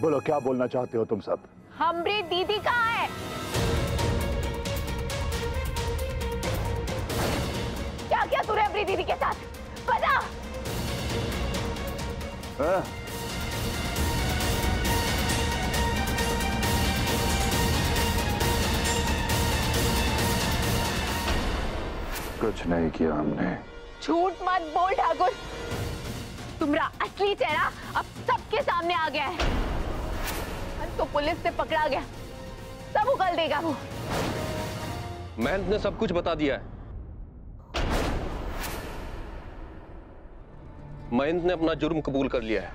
बोलो क्या बोलना चाहते हो तुम सब? हमरी दीदी कहाँ है? क्या किया तूने अपनी दीदी के साथ? बता। कुछ नहीं किया हमने। झूठ मत बोल ठाकुर, तुम्हारा असली चेहरा अब सबके सामने आ गया है। तो पुलिस से पकड़ा गया, सब उगल देगा वो। महंत ने सब कुछ बता दिया है। महंत ने अपना जुर्म कबूल कर लिया है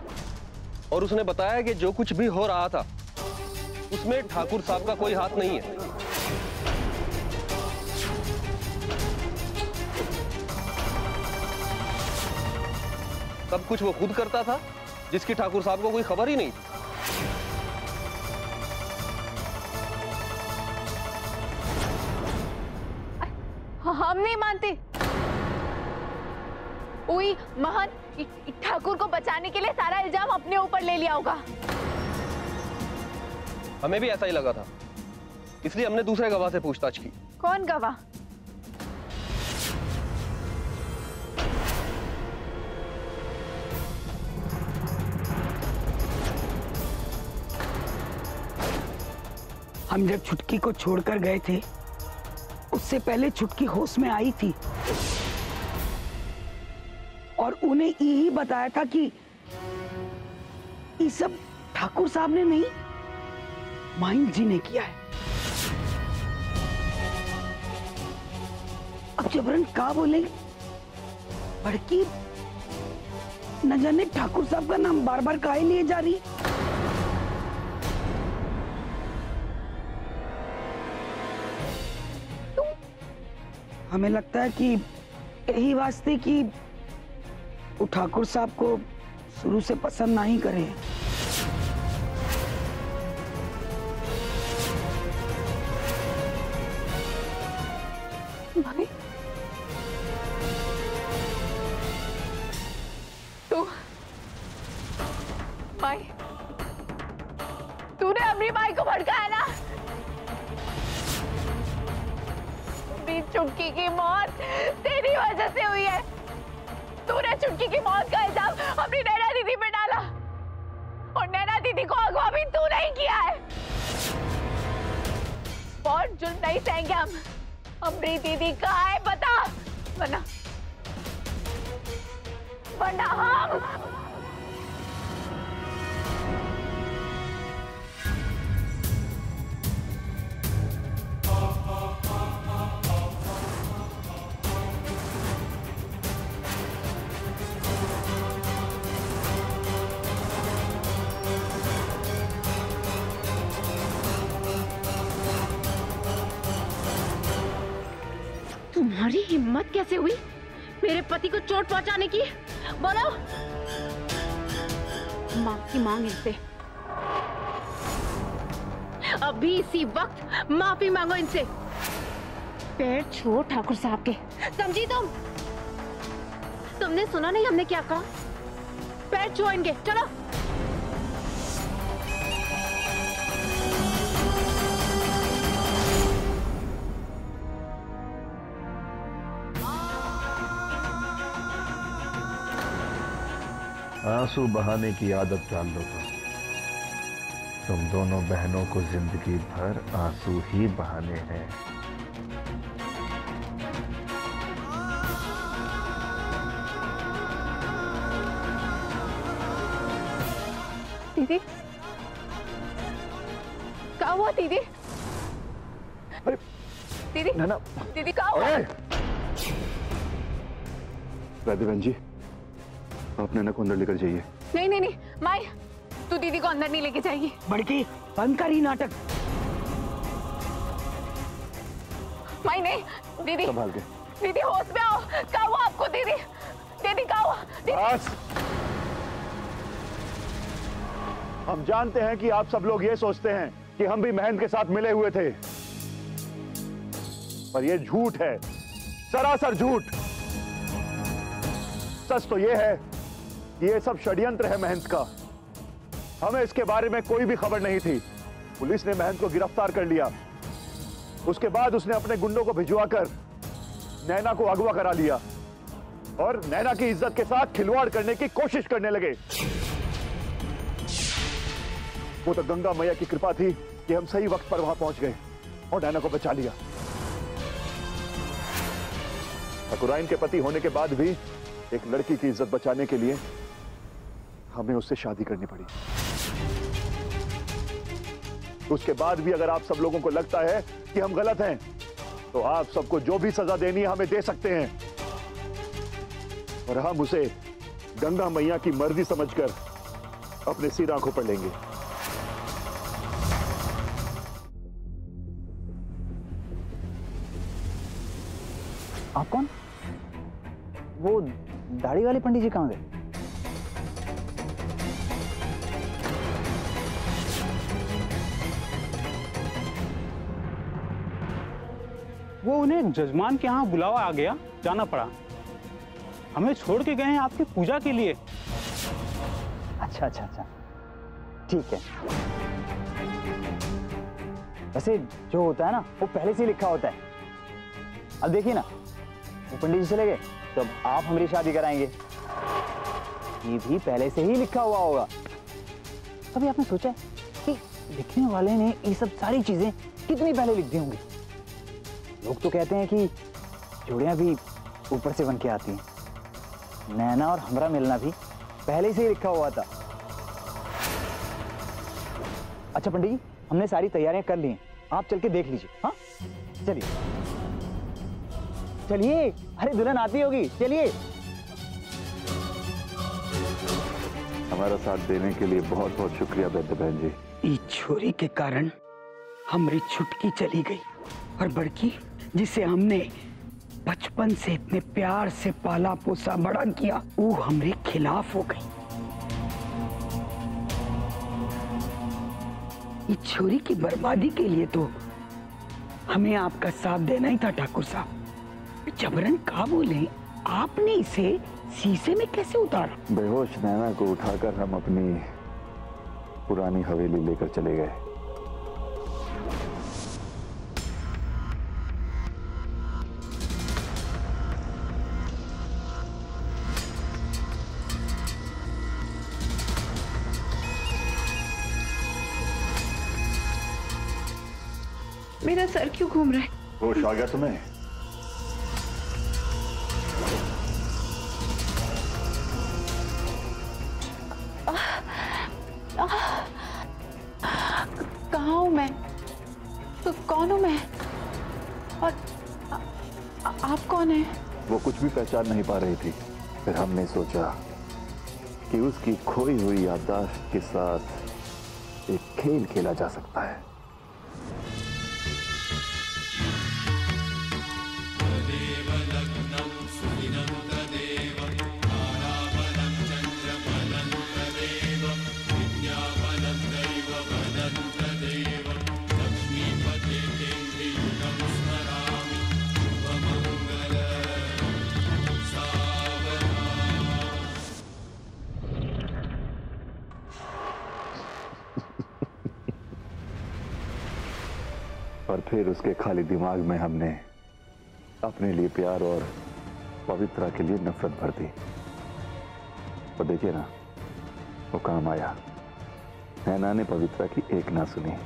और उसने बताया कि जो कुछ भी हो रहा था उसमें ठाकुर साहब का कोई हाथ नहीं है। सब कुछ वो खुद करता था, जिसकी ठाकुर साहब को कोई खबर ही नहीं थी। हम नहीं मानते। कोई महंत ठाकुर को बचाने के लिए सारा इल्जाम अपने ऊपर ले लिया होगा। हमें भी ऐसा ही लगा था, इसलिए हमने दूसरे गवाह से पूछताछ की। कौन गवाह? हम जब छुटकी को छोड़कर गए थे उससे पहले छुटकी होश में आई थी और उन्हें यही बताया था कि ये सब ठाकुर साहब ने नहीं, महंत जी ने किया है। अब जबरन क्या बोलेंगे? बड़की न जाने ठाकुर साहब का नाम बार बार काहे लिए जा रही। हमें लगता है कि यही वास्ते कि वो ठाकुर साहब को शुरू से पसंद नहीं करे। भाई तू भाई तूने अपनी भाई को भड़काया ना। चुटकी की मौत तेरी वजह से हुई है। तूने चुटकी की मौत का इल्जाम अपनी नैना दीदी पे डाला और नैना दीदी को अगवा भी तू नहीं किया है। और जुल्म नहीं सहेंगे हम। अपनी दीदी कहाँ है बता, वरना हम। तुम्हारी हिम्मत कैसे हुई मेरे पति को चोट पहुंचाने की? बोलो। माफी मांग इनसे, अभी इसी वक्त माफी मांगो इनसे। पैर छोड़ ठाकुर साहब के, समझी तुम? तुमने सुना नहीं हमने क्या कहा? पैर छोड़ इनके, चलो। आंसू बहाने की आदत डाल लो तुम दोनों बहनों को जिंदगी भर आंसू ही बहाने हैं। दीदी क्या हुआ? दीदी दीदी ना दीदी क्या हुआ? बहन जी आप नैना को अंदर लेकर जाइए। नहीं नहीं नहीं माई, तू दीदी को अंदर नहीं लेके जाएगी। बड़की बंद करी नाटक। माई नहीं, दीदी संभाल के। दीदी होश में आओ। क्या हुआ आपको? दीदी दीदी क्या हुआ? बस हम जानते हैं कि आप सब लोग ये सोचते हैं कि हम भी महंत के साथ मिले हुए थे, पर यह झूठ है, सरासर झूठ। सच तो यह है कि यह सब षड्यंत्र है महंत का। हमें इसके बारे में कोई भी खबर नहीं थी। पुलिस ने महंत को गिरफ्तार कर लिया। उसके बाद उसने अपने गुंडों को भिजवाकर नैना को अगवा करा लिया और नैना की इज्जत के साथ खिलवाड़ करने की कोशिश करने लगे। वो तो गंगा मैया की कृपा थी कि हम सही वक्त पर वहां पहुंच गए और नैना को बचा लिया। ठाकुराइन के पति होने के बाद भी एक लड़की की इज्जत बचाने के लिए हमें उससे शादी करनी पड़ी। उसके बाद भी अगर आप सब लोगों को लगता है कि हम गलत हैं, तो आप सबको जो भी सजा देनी है हमें दे सकते हैं और हम उसे गंगा मैया की मर्जी समझकर अपने सिर आंखों पर लेंगे। आप कौन? वो दाढ़ी वाले पंडित जी कहां गए? वो उन्हें जजमान के यहाँ बुलावा आ गया, जाना पड़ा। हमें छोड़ के गए हैं आपकी पूजा के लिए। अच्छा अच्छा अच्छा, ठीक है। वैसे जो होता है ना वो पहले से ही लिखा होता है। अब देखिए ना, वो पंडित जी चले गए तो अब आप हमारी शादी कराएंगे, ये भी पहले से ही लिखा हुआ होगा। कभी आपने सोचा है कि लिखने वाले ने ये सब सारी चीजें कितनी पहले लिख दी होंगी? लोग तो कहते हैं कि जोड़ियां भी ऊपर से बन के आती हैं। नैना और हमरा मिलना भी पहले से ही लिखा हुआ था। अच्छा पंडित जी, हमने सारी तैयारियां कर ली हैं, आप चल के देख लीजिए। हाँ चलिए चलिए, अरे दुल्हन आती होगी, चलिए। हमारा साथ देने के लिए बहुत बहुत शुक्रिया बेटे बहन जी। इस छोरी के कारण हमारी छुटकी चली गई और बड़की जिसे हमने बचपन से इतने प्यार से पाला पोसा बड़ा किया, वो हमरे खिलाफ हो गई। इस छोरी की बर्बादी के लिए तो हमें आपका साथ देना ही था ठाकुर साहब। जबरन का बोले, आपने इसे शीशे में कैसे उतारा? बेहोश नैना को उठाकर हम अपनी पुरानी हवेली लेकर चले गए। मेरा सर क्यों घूम रहा है? होश आ गया तुम्हें? कहाँ हूँ मैं? तो कौन हूँ मैं? और आप कौन हैं? वो कुछ भी पहचान नहीं पा रही थी। फिर हमने सोचा कि उसकी खोई हुई याददाश्त के साथ एक खेल खेला जा सकता है। और फिर उसके खाली दिमाग में हमने अपने लिए प्यार और पवित्रा के लिए नफरत भर दी। और देखिए ना, वो काम आया। नैना ने पवित्रा की एक ना सुनी।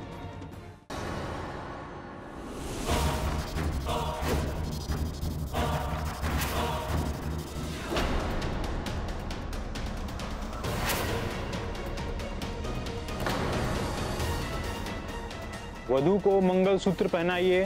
वधू को मंगलसूत्र पहनाइए।